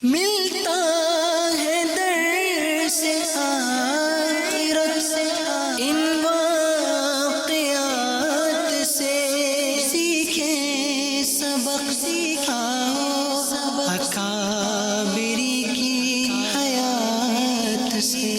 ملتا ہے در سے آخرت سے ان واقعات سے، سیکھیں سبق سکھاؤ اکابری کی حیات سے۔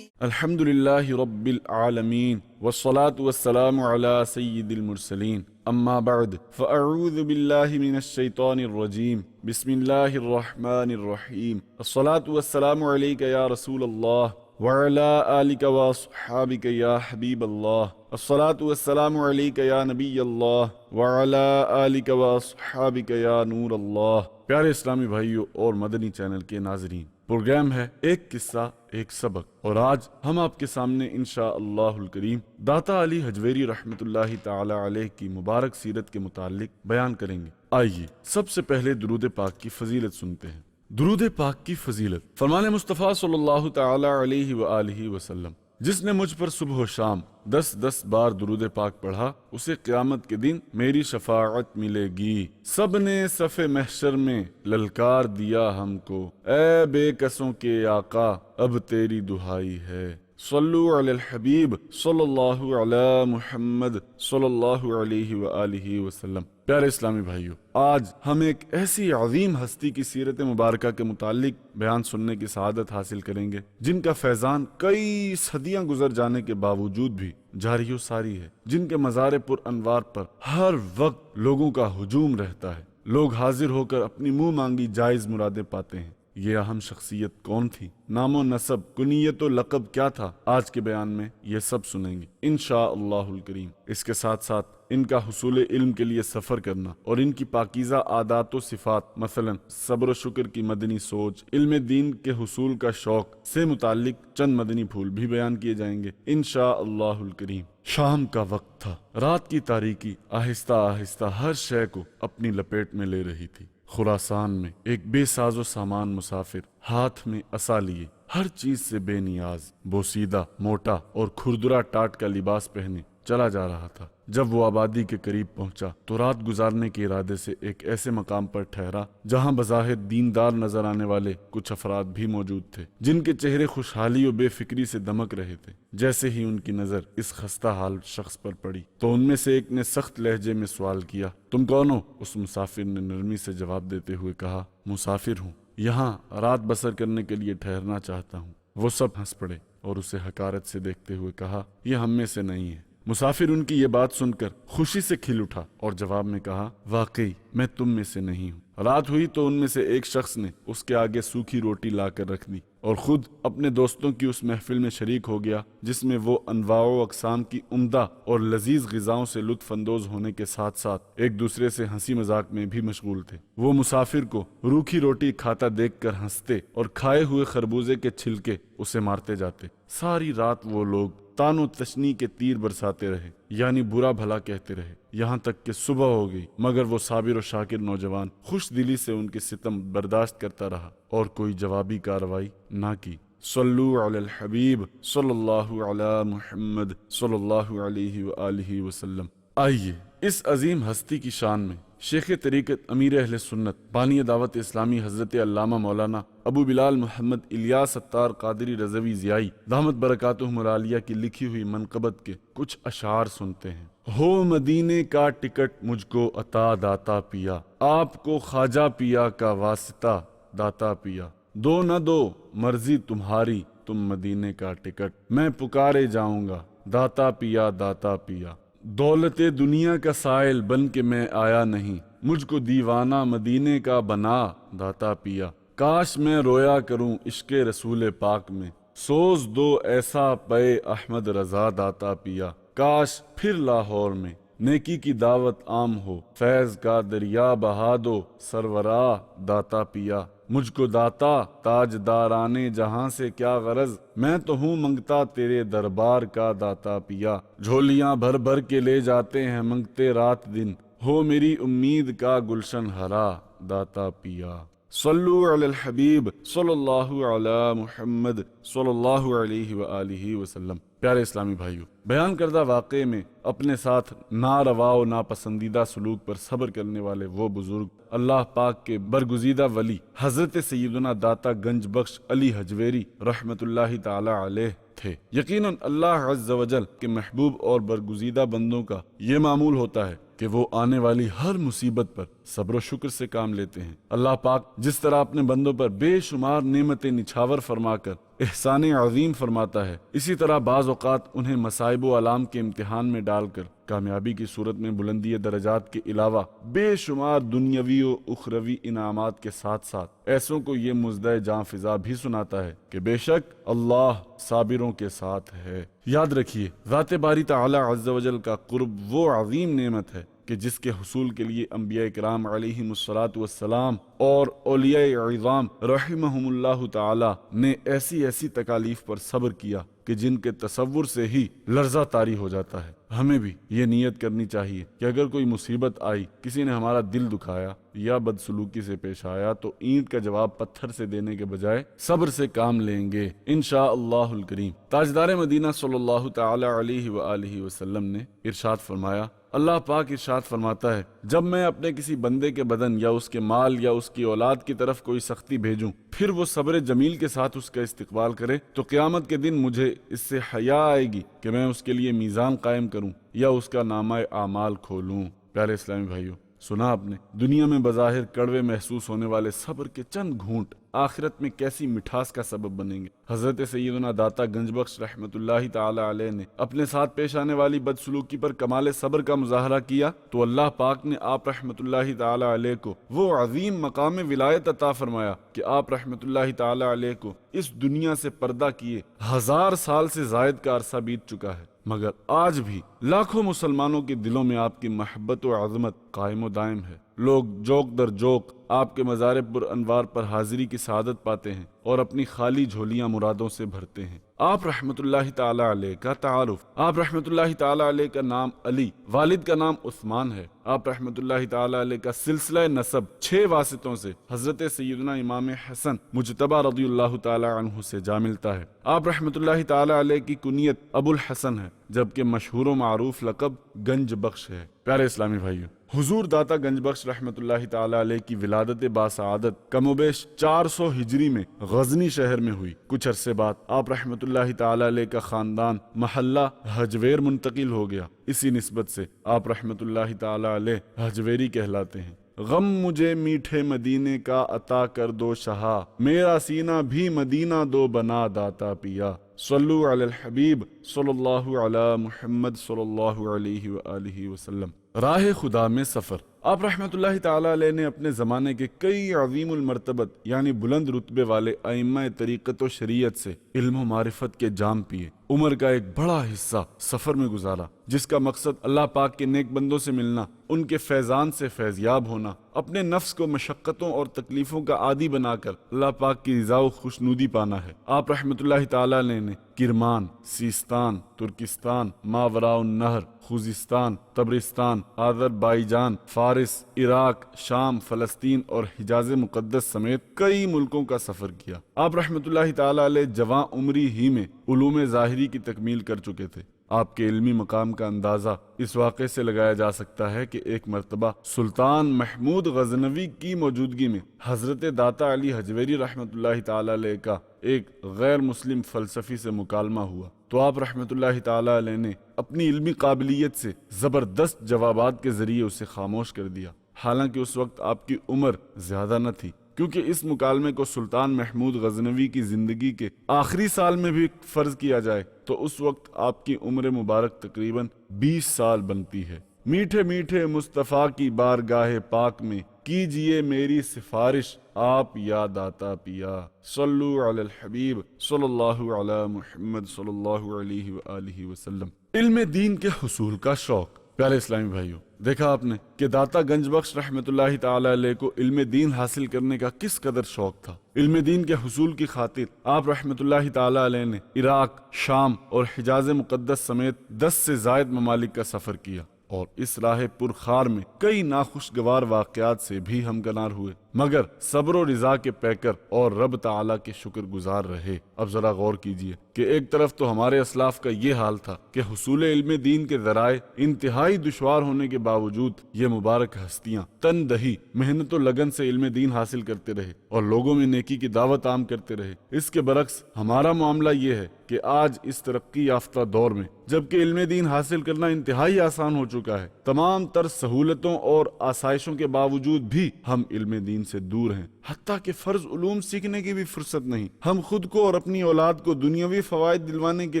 الحمد للہ رب العالمین والصلاة والسلام على سید المرسلین اما بعد فاعوذ باللہ من الشیطان الرجیم بسم اللہ الرحمن الرحیم الصلاة والسلام علیک یا رسول اللہ وعلى آلک واصحابک یا حبیب اللہ الصلاة والسلام علیک یا نبی اللہ وعلى آلک واصحابک یا نور اللہ۔ پیارے اسلامی بھائیوں اور مدنی چینل کے ناظرین، پروگرام ہے ایک قصہ ایک سبق، اور آج ہم آپ کے سامنے انشاءاللہ الکریم داتا علی حجویری رحمت اللہ تعالی علیہ کی مبارک سیرت کے متعلق بیان کریں گے۔ آئیے سب سے پہلے درود پاک کی فضیلت سنتے ہیں۔ درود پاک کی فضیلت، فرمان مصطفیٰ صلی اللہ تعالی علیہ وآلہ وسلم، جس نے مجھ پر صبح و شام 10 بار درود پاک پڑھا اسے قیامت کے دن میری شفاعت ملے گی۔ سب نے صف محشر میں للکار دیا ہم کو، اے بے کسوں کے آقا اب تیری دہائی ہے۔ صلو علی الحبیب صلی اللہ علی محمد صلی اللہ علیہ وآلہ وسلم۔ پیارے اسلامی بھائیوں، آج ہم ایک ایسی عظیم ہستی کی سیرت مبارکہ کے متعلق بیان سننے کی سعادت حاصل کریں گے جن کا فیضان کئی صدیاں گزر جانے کے باوجود بھی جاری و ساری ہے، جن کے مزار پر انوار پر ہر وقت لوگوں کا ہجوم رہتا ہے، لوگ حاضر ہو کر اپنی منہ مانگی جائز مرادیں پاتے ہیں۔ یہ اہم شخصیت کون تھی، نام و نسب، کنیت و لقب کیا تھا، آج کے بیان میں یہ سب سنیں گے انشاءاللہ الکریم۔ اس کے ساتھ ساتھ ان کا حصول علم کے لیے سفر کرنا اور ان کی پاکیزہ عادات و صفات، مثلا صبر و شکر کی مدنی سوچ، علم دین کے حصول کا شوق سے متعلق چند مدنی پھول بھی بیان کیے جائیں گے انشاءاللہ الکریم۔ شام کا وقت تھا، رات کی تاریکی آہستہ آہستہ ہر شے کو اپنی لپیٹ میں لے رہی تھی۔ خراسان میں ایک بے ساز و سامان مسافر ہاتھ میں عصا لیے، ہر چیز سے بے نیاز، بوسیدہ، موٹا اور کھردرا ٹاٹ کا لباس پہنے چلا جا رہا تھا۔ جب وہ آبادی کے قریب پہنچا تو رات گزارنے کے ارادے سے ایک ایسے مقام پر ٹھہرا جہاں بظاہر دیندار نظر آنے والے کچھ افراد بھی موجود تھے، جن کے چہرے خوشحالی و بے فکری سے دمک رہے تھے۔ جیسے ہی ان کی نظر اس خستہ حال شخص پر پڑی تو ان میں سے ایک نے سخت لہجے میں سوال کیا، تم کون ہو؟ اس مسافر نے نرمی سے جواب دیتے ہوئے کہا، مسافر ہوں، یہاں رات بسر کرنے کے لیے ٹھہرنا چاہتا ہوں۔ وہ سب ہنس پڑے اور اسے حقارت سے دیکھتے ہوئے کہا، یہ ہم میں سے نہیں ہے۔ مسافر ان کی یہ بات سن کر خوشی سے کھل اٹھا اور جواب میں کہا، واقعی میں تم میں سے نہیں ہوں۔ رات ہوئی تو ان میں سے ایک شخص نے اس کے آگے سوکھی روٹی لا کر رکھ دی اور خود اپنے دوستوں کی اس محفل میں شریک ہو گیا جس میں وہ انواع و اقسام کی عمدہ اور لذیذ غذاؤں سے لطف اندوز ہونے کے ساتھ ساتھ ایک دوسرے سے ہنسی مذاق میں بھی مشغول تھے۔ وہ مسافر کو روکھی روٹی کھاتا دیکھ کر ہنستے اور کھائے ہوئے خربوزے کے چھلکے اسے مارتے جاتے۔ ساری رات وہ لوگ تان و تشنی کے تیر برساتے رہے، یعنی برا بھلا کہتے رہے، یہاں تک کہ صبح ہو گئی، مگر وہ صابر و شاکر نوجوان خوش دلی سے ان کے ستم برداشت کرتا رہا اور کوئی جوابی کارروائی نہ کی۔ صلو علی الحبیب صلی اللہ علی محمد صلی اللہ علیہ وآلہ وسلم۔ آئیے اس عظیم ہستی کی شان میں شیخ طریقت امیر اہل سنت بانی دعوت اسلامی حضرت علامہ مولانا ابو بلال محمد الیاس ستار قادری رضوی ضیائی دامت برکاتہم العالیہ کی لکھی ہوئی منقبت کے کچھ اشعار سنتے ہیں۔ ہو مدینے کا ٹکٹ مجھ کو عطا داتا پیا، آپ کو خواجہ پیا کا واسطہ داتا پیا، دو نہ دو مرضی تمہاری تم مدینے کا ٹکٹ، میں پکارے جاؤں گا داتا پیا داتا پیا۔ دولت دنیا کا سائل بن کے میں آیا نہیں، مجھ کو دیوانہ مدینے کا بنا داتا پیا، کاش میں رویا کروں عشق رسول پاک میں، سوز دو ایسا پے احمد رضا داتا پیا، کاش پھر لاہور میں نیکی کی دعوت عام ہو، فیض کا دریا بہا دو سرورا داتا پیا، مجھ کو داتا تاج دارانے جہاں سے کیا غرض، میں تو ہوں منگتا تیرے دربار کا داتا پیا، جھولیاں بھر بھر کے لے جاتے ہیں منگتے رات دن، ہو میری امید کا گلشن ہرا داتا پیا۔ صلو علی الحبیب صلی اللہ علی محمد صلی اللہ علیہ وآلہ وسلم۔ پیارے اسلامی بھائیو، بیان کردہ واقعے میں اپنے ساتھ ناروا و ناپسندیدہ سلوک پر صبر کرنے والے وہ بزرگ اللہ پاک کے برگزیدہ ولی حضرت سیدنا داتا گنج بخش علی حجویری رحمت اللہ تعالی علیہ تھے۔ یقیناً اللہ عز و جل کے محبوب اور برگزیدہ بندوں کا یہ معمول ہوتا ہے کہ وہ آنے والی ہر مصیبت پر صبر و شکر سے کام لیتے ہیں۔ اللہ پاک جس طرح اپنے بندوں پر بے شمار نعمتیں نچھاور فرما کر احسان عظیم فرماتا ہے، اسی طرح بعض اوقات انہیں مصائب و آلام کے امتحان میں ڈال کر کامیابی کی صورت میں بلندی درجات کے علاوہ بے شمار دنیاوی و اخروی انعامات کے ساتھ ساتھ ایسوں کو یہ مژدہ جاں فضا بھی سناتا ہے کہ بے شک اللہ صابروں کے ساتھ ہے۔ یاد رکھیے، ذات باری تعالی عز و جل کا قرب وہ عظیم نعمت ہے کہ جس کے حصول کے لیے انبیاء کرام علیہم الصلاۃ والسلام اور اولیاء اعظام رحمہم اللہ تعالی نے ایسی تکالیف پر صبر کیا کہ جن کے تصور سے ہی لرزہ طاری ہو جاتا ہے۔ ہمیں بھی یہ نیت کرنی چاہیے کہ اگر کوئی مصیبت آئی، کسی نے ہمارا دل دکھایا یا بدسلوکی سے پیش آیا، تو اینٹ کا جواب پتھر سے دینے کے بجائے صبر سے کام لیں گے انشاءاللہ الکریم۔ تاجدار مدینہ صلی اللہ تعالی علیہ وآلہ وسلم نے ارشاد فرمایا، اللہ پاک ارشاد فرماتا ہے، جب میں اپنے کسی بندے کے بدن یا اس کے مال یا اس کی اولاد کی طرف کوئی سختی بھیجوں، پھر وہ صبر جمیل کے ساتھ اس کا استقبال کرے، تو قیامت کے دن مجھے اس سے حیا آئے گی کہ میں اس کے لیے میزان قائم کروں یا اس کا نامہ اعمال کھولوں۔ پیارے اسلامی بھائیو، سنا آپ نے دنیا میں بظاہر کڑوے محسوس ہونے والے صبر کے چند گھونٹ آخرت میں کیسی مٹھاس کا سبب بنیں گے۔ حضرت سیدنا داتا گنج بخش رحمت اللہ تعالی علیہ نے اپنے ساتھ پیش آنے والی بدسلوکی پر کمال صبر کا مظاہرہ کیا تو اللہ پاک نے آپ رحمت اللہ تعالی علیہ کو وہ عظیم مقام ولایت عطا فرمایا کہ آپ رحمت اللہ تعالی علیہ کو اس دنیا سے پردہ کیے 1000 سال سے زائد کا عرصہ بیت چکا ہے، مگر آج بھی لاکھوں مسلمانوں کے دلوں میں آپ کی محبت و عظمت قائم و دائم ہے۔ لوگ جوک در جوک آپ کے مزار پر انوار پر حاضری کی سعادت پاتے ہیں اور اپنی خالی جھولیاں مرادوں سے بھرتے ہیں۔ آپ رحمت اللہ تعالی علیہ کا تعارف، آپ رحمت اللہ تعالی علیہ کا نام علی، والد کا نام عثمان ہے۔ آپ رحمت اللہ تعالی علیہ کا سلسلہ نسب 6 واسطوں سے حضرت سیدنا امام حسن مجتبی رضی اللہ تعالی عنہ سے جا ملتا ہے۔ آپ رحمت اللہ تعالی علیہ کی کنیت ابو الحسن ہے، جبکہ مشہور و معروف لقب گنج بخش ہے۔ پیارے اسلامی بھائیو، حضور داتا گنج بخش رحمت اللہ تعالی علیہ کی ولادت باسعادت کم و بیش 400 ہجری میں غزنی شہر میں ہوئی۔ کچھ عرصے بعد آپ رحمت اللہ تعالی علیہ کا خاندان محلہ حجویر منتقل ہو گیا۔ اسی نسبت سے آپ رحمت اللہ تعالی علیہ حجویری کہلاتے ہیں۔ غم مجھے میٹھے مدینے کا عطا کر دو شہا، میرا سینہ بھی مدینہ دو بنا داتا پیا۔ صلو علی الحبیب صلی اللہ علی محمد صلی اللہ علیہ وآلہ وسلم۔ راہ خدا میں سفر۔ آپ رحمت اللہ تعالی علیہ نے اپنے زمانے کے کئی عظیم المرتبت یعنی بلند رتبے والے ائمہ طریقت و شریعت سے علم و معرفت کے جام پیے۔ عمر کا ایک بڑا حصہ سفر میں گزارا، جس کا مقصد اللہ پاک کے نیک بندوں سے ملنا، ان کے فیضان سے فیضیاب ہونا، اپنے نفس کو مشقتوں اور تکلیفوں کا عادی بنا کر اللہ پاک کی رضا و خوشنودی پانا ہے۔ آپ رحمت اللہ تعالی علیہ نے کرمان، سیستان، ترکستان، ماوراء النہر، خوزستان، تبرستان، آذربائیجان، فارس، عراق، شام، فلسطین اور حجاز مقدس سمیت کئی ملکوں کا سفر کیا۔ آپ رحمت اللہ تعالی علیہ جوان عمری ہی میں علوم ظاہری کی تکمیل کر چکے تھے۔ آپ کے علمی مقام کا اندازہ اس واقعے سے لگایا جا سکتا ہے کہ ایک مرتبہ سلطان محمود غزنوی کی موجودگی میں حضرت داتا علی حجویری رحمت اللہ تعالی علیہ کا ایک غیر مسلم فلسفی سے مکالمہ ہوا تو آپ رحمت اللہ تعالی علیہ نے اپنی علمی قابلیت سے زبردست جوابات کے ذریعے اسے خاموش کر دیا۔ حالانکہ اس وقت آپ کی عمر زیادہ نہ تھی، کیونکہ اس مکالمے کو سلطان محمود غزنوی کی زندگی کے آخری سال میں بھی فرض کیا جائے تو اس وقت آپ کی عمر مبارک تقریباً 20 سال بنتی ہے۔ میٹھے میٹھے مصطفیٰ کی بارگاہ پاک میں کیجئے میری سفارش، آپ یا داتا پیا۔ صلو علی الحبیب صلی اللہ علی محمد صلی اللہ علیہ وآلہ وسلم۔ علم دین کے حصول کا شوق۔ پیارے اسلامی بھائیوں، دیکھا آپ نے کہ داتا گنج بخش رحمت اللہ تعالی علیہ کو علم دین حاصل کرنے کا کس قدر شوق تھا۔ علم دین کے حصول کی خاطر آپ رحمت اللہ تعالی علیہ نے عراق، شام اور حجاز مقدس سمیت 10 سے زائد ممالک کا سفر کیا اور اس راہ پرخار میں کئی ناخوشگوار واقعات سے بھی ہمکنار ہوئے۔ مگر صبر و رضا کے پیکر اور رب تعالیٰ کے شکر گزار رہے۔ اب ذرا غور کیجئے کہ ایک طرف تو ہمارے اسلاف کا یہ حال تھا کہ حصول علم دین کے ذرائع انتہائی دشوار ہونے کے باوجود یہ مبارک ہستیاں تن دہی محنت و لگن سے علم دین حاصل کرتے رہے اور لوگوں میں نیکی کی دعوت عام کرتے رہے۔ اس کے برعکس ہمارا معاملہ یہ ہے کہ آج اس ترقی یافتہ دور میں جبکہ علم دین حاصل کرنا انتہائی آسان ہو چکا ہے، تمام تر سہولتوں اور آسائشوں کے باوجود بھی ہم علم دین سے دور ہیں، حتیٰ کہ فرض علوم سیکھنے کی بھی فرصت نہیں۔ ہم خود کو اور اپنی اولاد کو دنیاوی فوائد دلوانے کے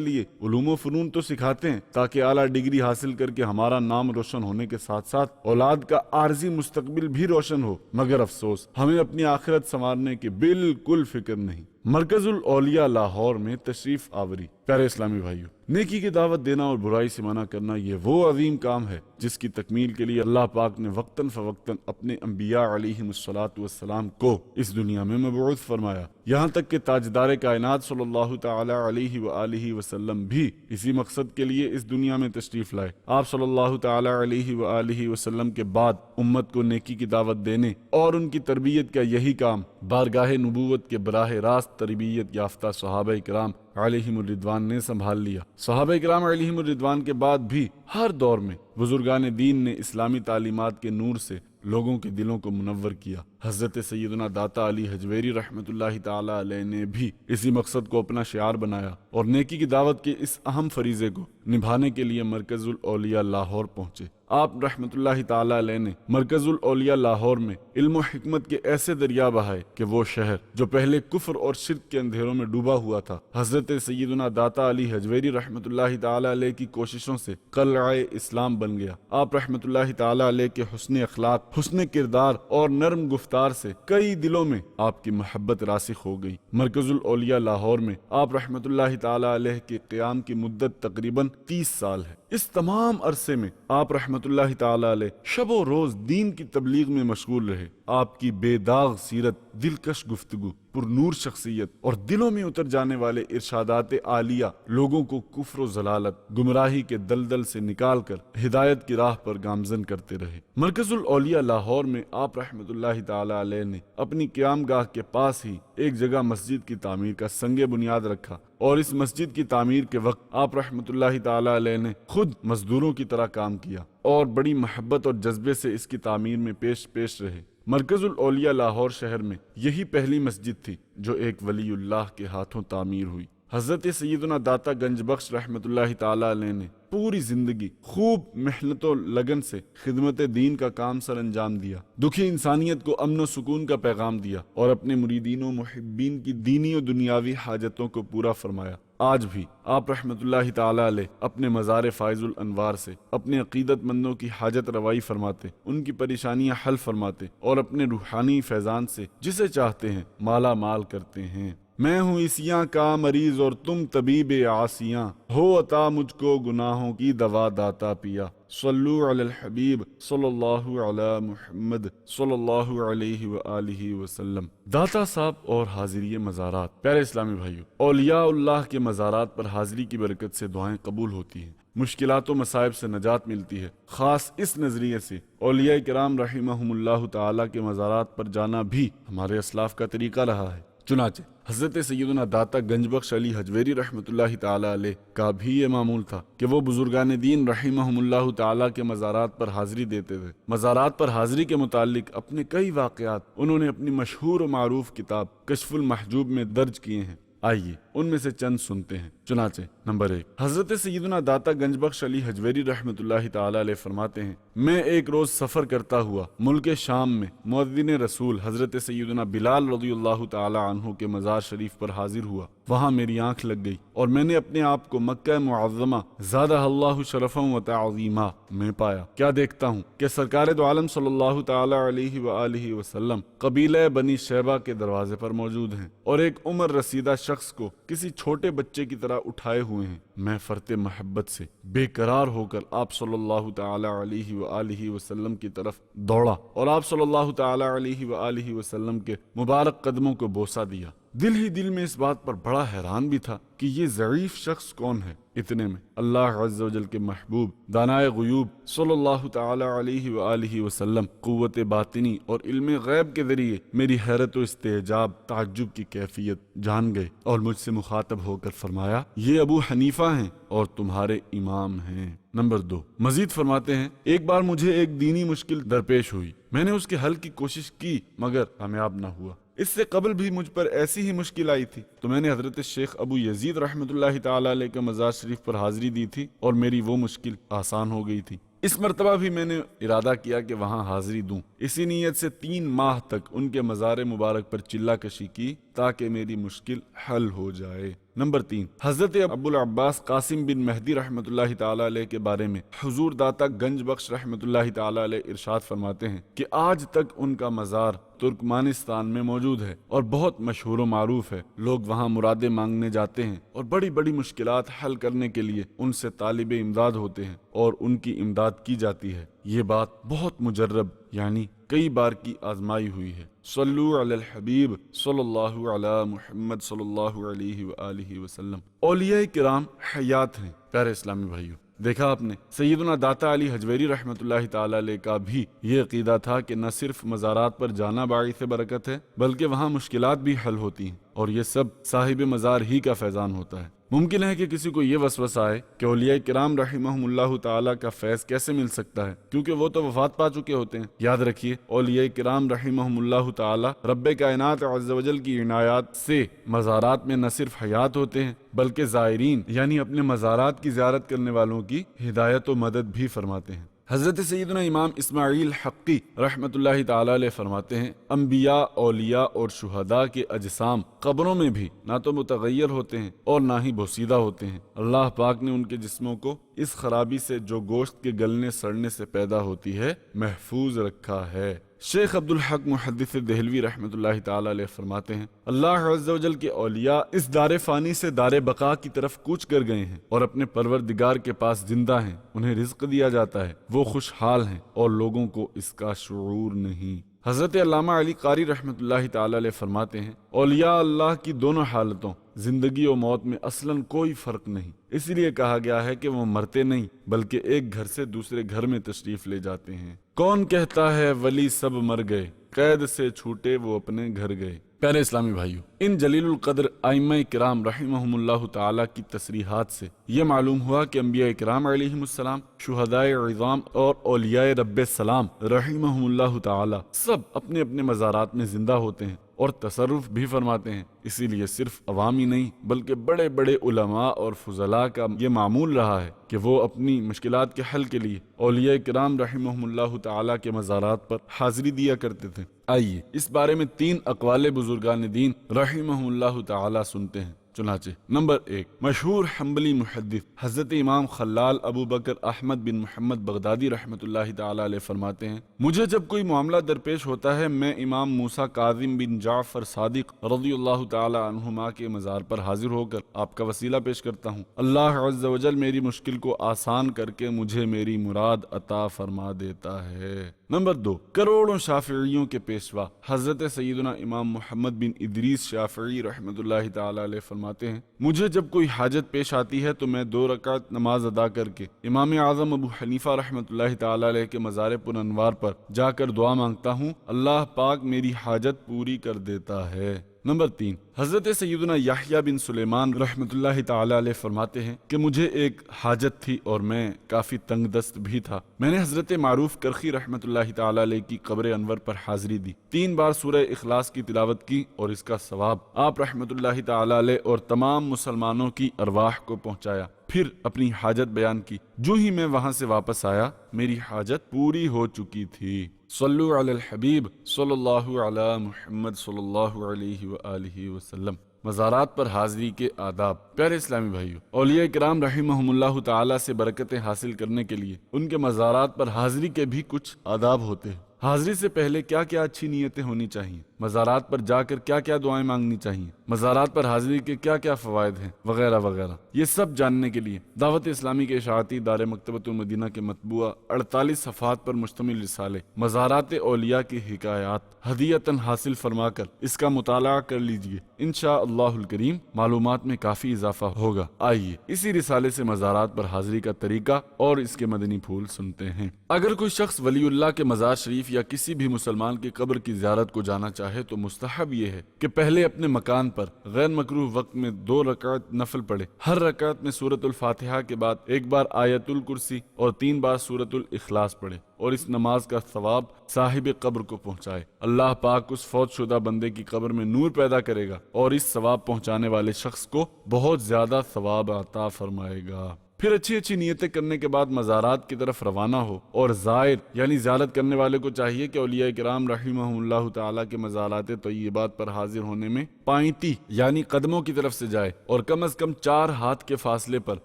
لیے علوم و فنون تو سکھاتے ہیں تاکہ اعلیٰ ڈگری حاصل کر کے ہمارا نام روشن ہونے کے ساتھ ساتھ اولاد کا عارضی مستقبل بھی روشن ہو، مگر افسوس ہمیں اپنی آخرت سنوارنے کی بالکل فکر نہیں۔ مرکز الاولیاء لاہور میں تشریف آوری۔ پیارے اسلامی بھائیو، نیکی کی دعوت دینا اور برائی سے منع کرنا یہ وہ عظیم کام ہے جس کی تکمیل کے لیے اللہ پاک نے وقتاً فوقتاً اپنے انبیاء علیہم الصلاۃ والسلام کو اس دنیا میں مبعوث فرمایا، یہاں تک کہ تاجدار کائنات صلی اللہ تعالی علیہ وآلہ وسلم بھی اسی مقصد کے لیے اس دنیا میں تشریف لائے۔ آپ صلی اللہ تعالی علیہ وآلہ وسلم کے بعد امت کو نیکی کی دعوت دینے اور ان کی تربیت کا یہی کام بارگاہ نبوت کے براہ راست تربیت یافتہ صحابہ کرام علیہم الرضوان نے سنبھال لیا۔ صحابہ کرام علیہم الرضوان کے بعد بھی ہر دور میں بزرگان دین نے اسلامی تعلیمات کے نور سے لوگوں کے دلوں کو منور کیا۔ حضرت سیدنا داتا علی حجویری رحمۃ اللہ تعالی علیہ نے بھی اسی مقصد کو اپنا شعار بنایا اور نیکی کی دعوت کے اس اہم فریضے کو نبھانے کے لیے مرکز الاولیاء لاہور پہنچے۔ آپ رحمۃ اللہ تعالی علیہ نے مرکز الاولیاء لاہور میں علم و حکمت کے ایسے دریا بہائے کہ وہ شہر جو پہلے کفر اور شرک کے اندھیروں میں ڈوبا ہوا تھا، حضرت سیدنا داتا علی حجویری رحمۃ اللہ تعالی علیہ کی کوششوں سے قلعہ اسلام بن گیا۔ آپ رحمۃ اللہ تعالی علیہ کے حسن اخلاق، حسن کردار اور نرم گفتار سے کئی دلوں میں آپ کی محبت راسخ ہو گئی۔ مرکز الاولیاء لاہور میں آپ رحمۃ اللہ تعالی علیہ کے قیام کی مدت تقریباً 30 سال ہے۔ اس تمام عرصے میں آپ رحمۃ اللہ تعالی علیہ شب و روز دین کی تبلیغ میں مشغول رہے۔ آپ کی بے داغ سیرت، دلکش گفتگو، پر نور شخصیت اور دلوں میں اتر جانے والے ارشادات عالیہ لوگوں کو کفر و ضلالت، گمراہی کے دلدل سے نکال کر ہدایت کی راہ پر گامزن کرتے رہے۔ مرکز الاولیاء لاہور میں آپ رحمۃ اللہ تعالی علیہ نے اپنی قیام گاہ کے پاس ہی ایک جگہ مسجد کی تعمیر کا سنگ بنیاد رکھا اور اس مسجد کی تعمیر کے وقت آپ رحمۃ اللہ تعالی علیہ نے خود مزدوروں کی طرح کام کیا اور بڑی محبت اور جذبے سے اس کی تعمیر میں پیش رہے۔ مرکز الاولیاء لاہور شہر میں یہی پہلی مسجد تھی جو ایک ولی اللہ کے ہاتھوں تعمیر ہوئی۔ حضرت سیدنا داتا گنج بخش رحمۃ اللہ تعالی علیہ نے پوری زندگی خوب محنت و لگن سے خدمت دین کا کام سر انجام دیا، دکھی انسانیت کو امن و سکون کا پیغام دیا اور اپنے مریدین و محبین کی دینی و دنیاوی حاجتوں کو پورا فرمایا۔ آج بھی آپ رحمۃ اللہ تعالی علیہ اپنے مزار فائز الانوار سے اپنے عقیدت مندوں کی حاجت روائی فرماتے، ان کی پریشانیاں حل فرماتے اور اپنے روحانی فیضان سے جسے چاہتے ہیں مالا مال کرتے ہیں۔ میں ہوں عیسیاں کا مریض اور تم طبیب عاصیاں، ہو عطا مجھ کو گناہوں کی دوا داتا پیا، صلو علی الحبیب صلی اللہ علی محمد صلی اللہ علیہ وآلہ وسلم۔ داتا صاحب اور حاضری مزارات۔ پیارے اسلامی بھائیو، اولیاء اللہ کے مزارات پر حاضری کی برکت سے دعائیں قبول ہوتی ہیں، مشکلات و مصائب سے نجات ملتی ہے۔ خاص اس نظریے سے اولیاء کرام رحمہم اللہ تعالی کے مزارات پر جانا بھی ہمارے اسلاف کا طریقہ رہا ہے۔ چنانچہ حضرت سیدنا داتا گنج بخش علی حجویری رحمۃ اللہ تعالی علیہ کا بھی یہ معمول تھا کہ وہ بزرگان دین رحمہم اللہ تعالی کے مزارات پر حاضری دیتے تھے۔ مزارات پر حاضری کے متعلق اپنے کئی واقعات انہوں نے اپنی مشہور و معروف کتاب کشف المحجوب میں درج کیے ہیں۔ آئیے ان میں سے چند سنتے ہیں۔ چنانچہ نمبر 1، حضرت سیدنا داتا گنج بخش علی حجویری رحمۃ اللہ تعالی علیہ فرماتے ہیں، میں ایک روز سفر کرتا ہوا ملک شام میں مؤذن رسول حضرت سیدنا بلال رضی اللہ تعالی عنہ کے مزار شریف پر حاضر ہوا۔ وہاں میری آنکھ لگ گئی اور میں نے اپنے آپ کو مکہ معظمہ زادہ اللہ شرفا و تعظیما میں پایا۔ کیا دیکھتا ہوں کہ سرکار دو عالم صلی اللہ تعالی علیہ وآلہ وسلم قبیلہ بنی شیبہ کے دروازے پر موجود ہیں اور ایک عمر رسیدہ شخص کو کسی چھوٹے بچے کی طرح اٹھائے ہوئے ہیں۔ میں فرط محبت سے بے قرار ہو کر آپ صلی اللہ تعالی علیہ وآلہ وسلم کی طرف دوڑا اور آپ صلی اللہ تعالی علیہ وآلہ وسلم کے مبارک قدموں کو بوسہ دیا۔ دل ہی دل میں اس بات پر بڑا حیران بھی تھا کہ یہ ضعیف شخص کون ہے۔ اتنے میں اللہ عز و جل کے محبوب دانائے غیوب صلی اللہ تعالی علیہ وآلہ وسلم قوت باطنی اور علم غیب کے ذریعے میری حیرت و استعجاب تعجب کی کیفیت جان گئے اور مجھ سے مخاطب ہو کر فرمایا، یہ ابو حنیفہ ہیں اور تمہارے امام ہیں۔ نمبر 2، مزید فرماتے ہیں، ایک بار مجھے ایک دینی مشکل درپیش ہوئی، میں نے اس کے حل کی کوشش کی مگر کامیاب نہ ہوا۔ اس سے قبل بھی مجھ پر ایسی ہی مشکل آئی تھی تو میں نے حضرت شیخ ابو یزید رحمۃ اللہ تعالی علیہ کے مزار شریف پر حاضری دی تھی اور میری وہ مشکل آسان ہو گئی تھی۔ اس مرتبہ بھی میں نے ارادہ کیا کہ وہاں حاضری دوں، اسی نیت سے 3 ماہ تک ان کے مزار مبارک پر چلہ کشی کی تاکہ میری مشکل حل ہو جائے۔ نمبر 3، حضرت ابو العباس قاسم بن مہدی رحمۃ اللہ تعالی علیہ کے بارے میں حضور داتا گنج بخش رحمۃ اللہ تعالی علیہ ارشاد فرماتے ہیں کہ آج تک ان کا مزار ترکمانستان میں موجود ہے اور بہت مشہور و معروف ہے۔ لوگ وہاں مرادیں مانگنے جاتے ہیں اور بڑی بڑی مشکلات حل کرنے کے لیے ان سے طالب امداد ہوتے ہیں اور ان کی امداد کی جاتی ہے۔ یہ بات بہت مجرب یعنی کئی بار کی آزمائی ہوئی ہے۔ صلو علی الحبیب صلی اللہ علی محمد صلی اللہ علیہ وآلہ وسلم۔ اولیاء کرام حیات ہیں۔ پیارے اسلامی بھائیو، دیکھا آپ نے سیدنا داتا علی حجویری رحمۃ اللہ تعالی علیہ کا بھی یہ عقیدہ تھا کہ نہ صرف مزارات پر جانا باعث برکت ہے بلکہ وہاں مشکلات بھی حل ہوتی ہیں اور یہ سب صاحب مزار ہی کا فیضان ہوتا ہے۔ ممکن ہے کہ کسی کو یہ وسوسہ آئے کہ اولیاء کرام رحمہم اللہ تعالی کا فیض کیسے مل سکتا ہے کیونکہ وہ تو وفات پا چکے ہوتے ہیں۔ یاد رکھیے، اولیاء کرام رحمہم اللہ تعالی رب کائنات عز و جل کی عنایات سے مزارات میں نہ صرف حیات ہوتے ہیں بلکہ زائرین یعنی اپنے مزارات کی زیارت کرنے والوں کی ہدایت و مدد بھی فرماتے ہیں۔ حضرت سیدنا امام اسماعیل حقی رحمۃ اللہ تعالی علیہ فرماتے ہیں، انبیاء، اولیاء اور شہداء کے اجسام قبروں میں بھی نہ تو متغیر ہوتے ہیں اور نہ ہی بوسیدہ ہوتے ہیں۔ اللہ پاک نے ان کے جسموں کو اس خرابی سے جو گوشت کے گلنے سڑنے سے پیدا ہوتی ہے محفوظ رکھا ہے۔ شیخ عبدالحق محدث دہلوی رحمۃ اللہ تعالی علیہ فرماتے ہیں، اللہ عز و جل کے اولیاء اس دار فانی سے دار بقا کی طرف کوچ کر گئے ہیں اور اپنے پروردگار کے پاس زندہ ہیں، انہیں رزق دیا جاتا ہے، وہ خوشحال ہیں اور لوگوں کو اس کا شعور نہیں۔ حضرت علامہ علی قاری رحمۃ اللہ تعالی علیہ فرماتے ہیں، اولیاء اللہ کی دونوں حالتوں زندگی و موت میں اصلاً کوئی فرق نہیں، اس لیے کہا گیا ہے کہ وہ مرتے نہیں بلکہ ایک گھر سے دوسرے گھر میں تشریف لے جاتے ہیں۔ کون کہتا ہے ولی سب مر گئے، قید سے چھوٹے وہ اپنے گھر گئے۔ پیارے اسلامی بھائیو، ان جلیل القدر ائمہ کرام رحمہم اللہ تعالی کی تصریحات سے یہ معلوم ہوا کہ انبیاء کرام علیہم السلام، شہداء عظام اور اولیاء رب السلام رحمہم اللہ تعالی سب اپنے اپنے مزارات میں زندہ ہوتے ہیں اور تصرف بھی فرماتے ہیں۔ اسی لیے صرف عوامی نہیں بلکہ بڑے بڑے علماء اور فضلاء کا یہ معمول رہا ہے کہ وہ اپنی مشکلات کے حل کے لیے اولیاء کرام رحمہم اللہ تعالی کے مزارات پر حاضری دیا کرتے تھے۔ آئیے اس بارے میں 3 اقوال بزرگان دین رحمہم اللہ تعالی سنتے ہیں۔ چنانچہ نمبر 1، مشہور حنبلی محدث حضرت امام خلال ابو بکر احمد بن محمد بغدادی رحمۃ اللہ تعالی علیہ فرماتے ہیں، مجھے جب کوئی معاملہ درپیش ہوتا ہے میں امام موسیٰ کاظم بن جعفر صادق رضی اللہ تعالی عنہما کے مزار پر حاضر ہو کر آپ کا وسیلہ پیش کرتا ہوں، اللہ عز و جل میری مشکل کو آسان کر کے مجھے میری مراد عطا فرما دیتا ہے۔ نمبر 2، کروڑوں شافعیوں کے پیشوا حضرت سیدنا امام محمد بن ادریس شافعی رحمۃ اللہ تعالی علیہ فرماتے ہیں، مجھے جب کوئی حاجت پیش آتی ہے تو میں 2 رکعت نماز ادا کر کے امام اعظم ابو حنیفہ رحمۃ اللہ تعالی علیہ کے مزار پر انوار پر جا کر دعا مانگتا ہوں، اللہ پاک میری حاجت پوری کر دیتا ہے۔ نمبر 3، حضرت سیدنا یحییٰ بن سلیمان رحمۃ اللہ تعالی علیہ فرماتے ہیں کہ مجھے ایک حاجت تھی اور میں کافی تنگ دست بھی تھا، میں نے حضرت معروف کرخی رحمۃ اللہ تعالی علیہ کی قبر انور پر حاضری دی، 3 بار سورہ اخلاص کی تلاوت کی اور اس کا ثواب آپ رحمۃ اللہ تعالی علیہ اور تمام مسلمانوں کی ارواح کو پہنچایا، پھر اپنی حاجت بیان کی، جو ہی میں وہاں سے واپس آیا میری حاجت پوری ہو چکی تھی۔ صلو علی الحبیب صلی اللہ علی محمد صلی اللہ علیہ وآلہ وسلم۔ مزارات پر حاضری کے آداب۔ پیارے اسلامی بھائیو، اولیاء کرام رحمہم اللہ تعالی سے برکتیں حاصل کرنے کے لیے ان کے مزارات پر حاضری کے بھی کچھ آداب ہوتے ہیں۔ حاضری سے پہلے کیا کیا اچھی نیتیں ہونی چاہیے؟ مزارات پر جا کر کیا کیا دعائیں مانگنی چاہیے، مزارات پر حاضری کے کیا کیا فوائد ہیں، وغیرہ وغیرہ، یہ سب جاننے کے لیے دعوت اسلامی کے اشاعتی ادارے مکتبۃ المدینہ کے مطبوعہ 48 صفحات پر مشتمل رسالے مزارات اولیاء کی حکایات ہدیۃً حاصل فرما کر اس کا مطالعہ کر لیجئے، انشاءاللہ الکریم معلومات میں کافی اضافہ ہوگا۔ آئیے اسی رسالے سے مزارات پر حاضری کا طریقہ اور اس کے مدنی پھول سنتے ہیں۔ اگر کوئی شخص ولی اللہ کے مزار شریف یا کسی بھی مسلمان کی قبر کی زیارت کو جانا چاہے تو مستحب یہ ہے کہ پہلے اپنے مکان پر غیر مکروہ وقت میں 2 رکعت نفل پڑھے، ہر رکعت میں سورۃ الفاتحہ کے بعد ایک بار آیت الکرسی اور 3 بار سورۃ الاخلاص پڑھے، اور اس نماز کا ثواب صاحب قبر کو پہنچائے۔ اللہ پاک اس فوت شدہ بندے کی قبر میں نور پیدا کرے گا اور اس ثواب پہنچانے والے شخص کو بہت زیادہ ثواب عطا فرمائے گا۔ پھر اچھی اچھی نیتیں کرنے کے بعد مزارات کی طرف روانہ ہو، اور زائر یعنی زیارت کرنے والے کو چاہیے کہ اولیاء کرام رحمہم اللہ تعالیٰ کے مزارات طیبات پر حاضر ہونے میں پائنتی یعنی قدموں کی طرف سے جائے، اور کم از کم 4 ہاتھ کے فاصلے پر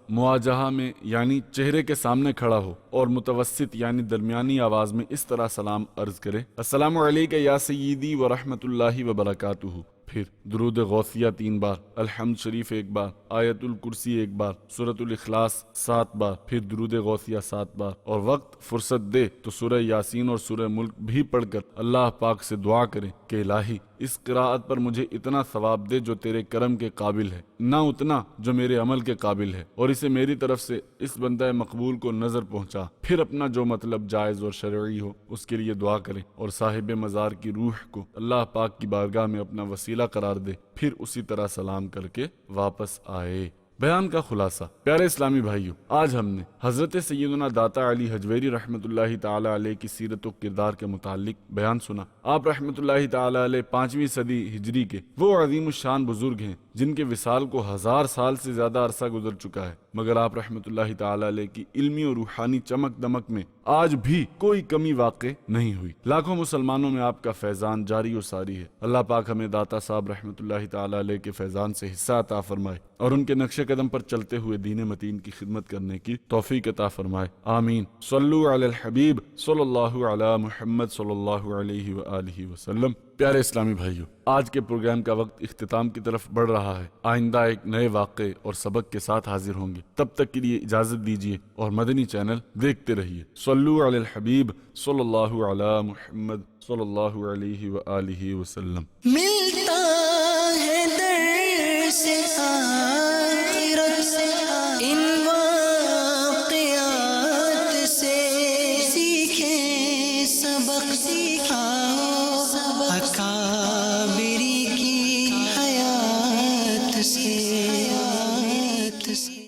مواجہہ میں یعنی چہرے کے سامنے کھڑا ہو، اور متوسط یعنی درمیانی آواز میں اس طرح سلام عرض کرے: السلام علیکہ یا سیدی ورحمۃ اللہ وبرکاتہ۔ پھر درود غوثیہ 3 بار، الحمد شریف 1 بار، آیت الکرسی 1 بار، سورۃ الاخلاص 7 بار، پھر درود غوثیہ 7 بار، اور وقت فرصت دے تو سورہ یاسین اور سورہ ملک بھی پڑھ کر اللہ پاک سے دعا کریں کہ الہی اس قراءت پر مجھے اتنا ثواب دے جو تیرے کرم کے قابل ہے، نہ اتنا جو میرے عمل کے قابل ہے، اور اسے میری طرف سے اس بندہ مقبول کو نظر پہنچا۔ پھر اپنا جو مطلب جائز اور شرعی ہو اس کے لیے دعا کریں، اور صاحب مزار کی روح کو اللہ پاک کی بارگاہ میں اپنا وسیلہ قرار دے، پھر اسی طرح سلام کر کے واپس آئے۔ بیان کا خلاصہ: پیارے اسلامی بھائیوں، آج ہم نے حضرت سیدنا داتا علی حجویری رحمۃ اللہ تعالی علیہ کی سیرت و کردار کے متعلق بیان سنا۔ آپ رحمۃ اللہ تعالی علیہ 5ویں صدی ہجری کے وہ عظیم الشان بزرگ ہیں جن کے وصال کو 1000 سال سے زیادہ عرصہ گزر چکا ہے، مگر آپ رحمۃ اللہ تعالی علیہ کی علمی اور روحانی چمک دمک میں آج بھی کوئی کمی واقع نہیں ہوئی۔ لاکھوں مسلمانوں میں آپ کا فیضان جاری و ساری ہے۔ اللہ پاک ہمیں داتا صاحب رحمۃ اللہ تعالی علیہ کے فیضان سے حصہ عطا فرمائے، اور ان کے نقش قدم پر چلتے ہوئے دین متین کی خدمت کرنے کی توفیق عطا فرمائے، آمین۔ صلو علی الحبیب صلی اللہ علی محمد صلی اللہ علیہ وآلہ وسلم۔ پیارے اسلامی بھائیوں، آج کے پروگرام کا وقت اختتام کی طرف بڑھ رہا ہے۔ آئندہ ایک نئے واقعے اور سبق کے ساتھ حاضر ہوں گے، تب تک کے لیے اجازت دیجیے اور مدنی چینل دیکھتے رہیے۔ صلو علی الحبیب صلی اللہ علی محمد صلی اللہ علیہ وآلہ وسلم۔ ملتا